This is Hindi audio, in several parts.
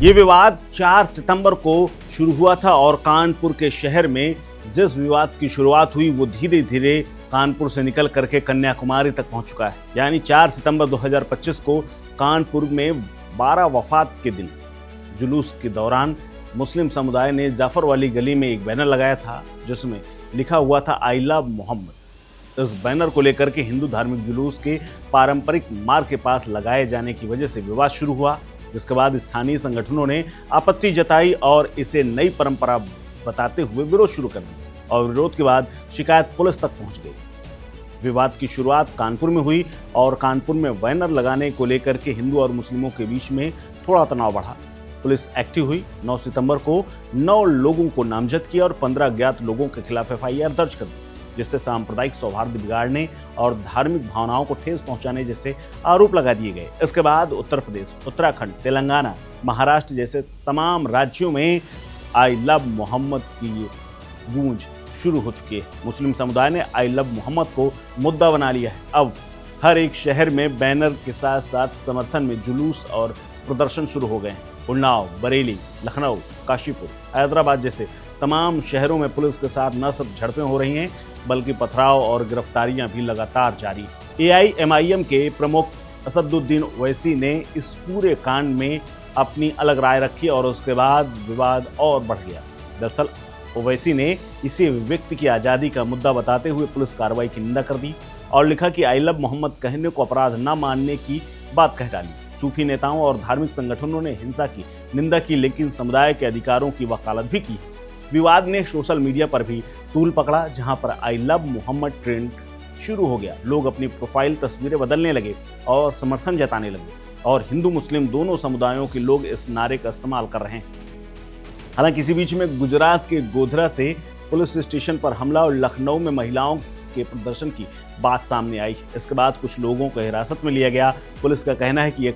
ये विवाद 4 सितंबर को शुरू हुआ था और कानपुर के शहर में जिस विवाद की शुरुआत हुई वो धीरे धीरे कानपुर से निकल करके कन्याकुमारी तक पहुंच चुका है। यानी 4 सितंबर 2025 को कानपुर में 12 वफात के दिन जुलूस के दौरान मुस्लिम समुदाय ने जाफर वाली गली में एक बैनर लगाया था जिसमें लिखा हुआ था आई लव मोहम्मद। इस बैनर को लेकर के हिंदू धार्मिक जुलूस के पारंपरिक मार्ग के पास लगाए जाने की वजह से विवाद शुरू हुआ, जिसके बाद स्थानीय संगठनों ने आपत्ति जताई और इसे नई परंपरा बताते हुए विरोध शुरू कर दिया और विरोध के बाद शिकायत पुलिस तक पहुंच गई। विवाद की शुरुआत कानपुर में हुई और कानपुर में बैनर लगाने को लेकर के हिंदू और मुस्लिमों के बीच में थोड़ा तनाव बढ़ा। पुलिस एक्टिव हुई। 9 सितंबर को 9 लोगों को नामजद किया और 15 अज्ञात लोगों के खिलाफ FIR दर्ज कर दी, जिससे सांप्रदायिक सौहार्द बिगाड़ने और धार्मिक भावनाओं को ठेस पहुंचाने जैसे आरोप लगा दिए गए। इसके बाद उत्तर प्रदेश, उत्तराखंड, तेलंगाना, महाराष्ट्र जैसे तमाम राज्यों में आई लव मोहम्मद की गूंज शुरू हो चुकी है। मुस्लिम समुदाय ने आई लव मोहम्मद को मुद्दा बना लिया है। अब हर एक शहर में बैनर के साथ साथ समर्थन में जुलूस और प्रदर्शन शुरू हो गए हैं। उन्नाव, बरेली, लखनऊ, काशीपुर, हैदराबाद जैसे तमाम शहरों में पुलिस के साथ न सिर्फ झड़पें हो रही हैं बल्कि पथराव और गिरफ्तारियां भी लगातार जारी हैं। AIMIM के प्रमुख असदुद्दीन ओवैसी ने इस पूरे कांड में अपनी अलग राय रखी और उसके बाद विवाद और बढ़ गया। दरअसल ओवैसी ने इसे व्यक्ति की आज़ादी का मुद्दा बताते हुए पुलिस कार्रवाई की निंदा कर दी और लिखा कि आई लव मोहम्मद कहने को अपराध न मानने की बात कह डाली। सूफी नेताओं और धार्मिक संगठनों ने हिंसा की निंदा की, लेकिन समुदाय के अधिकारों की वकालत भी की। विवाद ने सोशल मीडिया पर भी तूल पकड़ा, जहां पर आई लव मोहम्मद ट्रेंड शुरू हो गया। लोग अपनी प्रोफाइल तस्वीरें बदलने लगे और समर्थन जताने लगे और हिंदू मुस्लिम दोनों समुदायों के लोग इस नारे का इस्तेमाल कर रहे हैं। हालांकि इसी बीच में गुजरात के गोधरा से पुलिस स्टेशन पर हमला और लखनऊ में महिलाओं के प्रदर्शन की बात सामने आई। इसके बाद कुछ लोगों को हिरासत में लिया गया। पुलिस का कहना है कि यह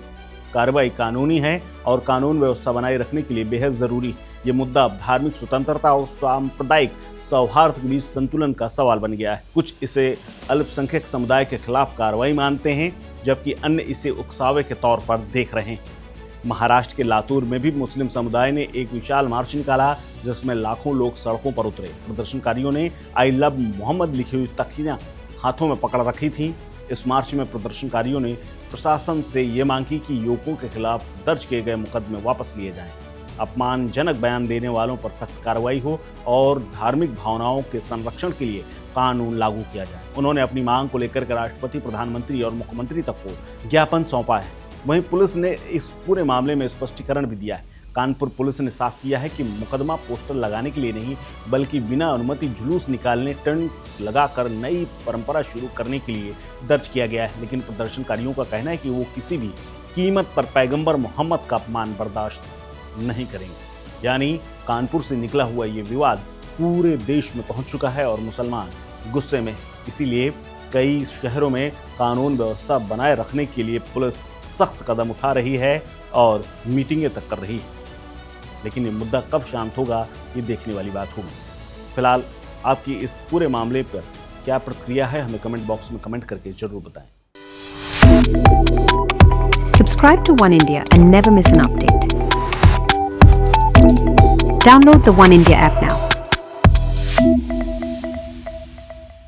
कार्रवाई कानूनी है और कानून व्यवस्था बनाए रखने के लिए बेहद जरूरी है। ये मुद्दा अब धार्मिक स्वतंत्रता और सांप्रदायिक सौहार्द के बीच संतुलन का सवाल बन गया है। कुछ इसे अल्पसंख्यक समुदाय के खिलाफ कार्रवाई मानते हैं, जबकि अन्य इसे उकसावे के तौर पर देख रहे हैं। महाराष्ट्र के लातूर में भी मुस्लिम समुदाय ने एक विशाल मार्च निकाला, जिसमें लाखों लोग सड़कों पर उतरे। प्रदर्शनकारियों ने आई लव मोहम्मद लिखी हुई तख्तियां हाथों में पकड़ रखी थीं। इस मार्च में प्रदर्शनकारियों ने प्रशासन से ये मांग की कि युवकों के खिलाफ दर्ज किए गए मुकदमे वापस लिए जाएं, अपमानजनक बयान देने वालों पर सख्त कार्रवाई हो और धार्मिक भावनाओं के संरक्षण के लिए कानून लागू किया जाए। उन्होंने अपनी मांग को लेकर के राष्ट्रपति, प्रधानमंत्री और मुख्यमंत्री तक को ज्ञापन सौंपा है। वहीं पुलिस ने इस पूरे मामले में स्पष्टीकरण भी दिया है। कानपुर पुलिस ने साफ किया है कि मुकदमा पोस्टर लगाने के लिए नहीं बल्कि बिना अनुमति जुलूस निकालने, टेंट लगाकर नई परंपरा शुरू करने के लिए दर्ज किया गया है। लेकिन प्रदर्शनकारियों का कहना है कि वो किसी भी कीमत पर पैगंबर मोहम्मद का अपमान बर्दाश्त नहीं करेंगे। यानी कानपुर से निकला हुआ ये विवाद पूरे देश में पहुंच चुका है और मुसलमान गुस्से में। इसीलिए कई शहरों में कानून व्यवस्था बनाए रखने के लिए पुलिस सख्त कदम उठा रही है और मीटिंगें तक कर रही है। लेकिन ये मुद्दा कब शांत होगा, ये देखने वाली बात होगी। फिलहाल आपकी इस पूरे मामले पर क्या प्रतिक्रिया है, हमें कमेंट बॉक्स में कमेंट करके जरूर बताएं। Subscribe to One India and never miss an update. Download the One India app now.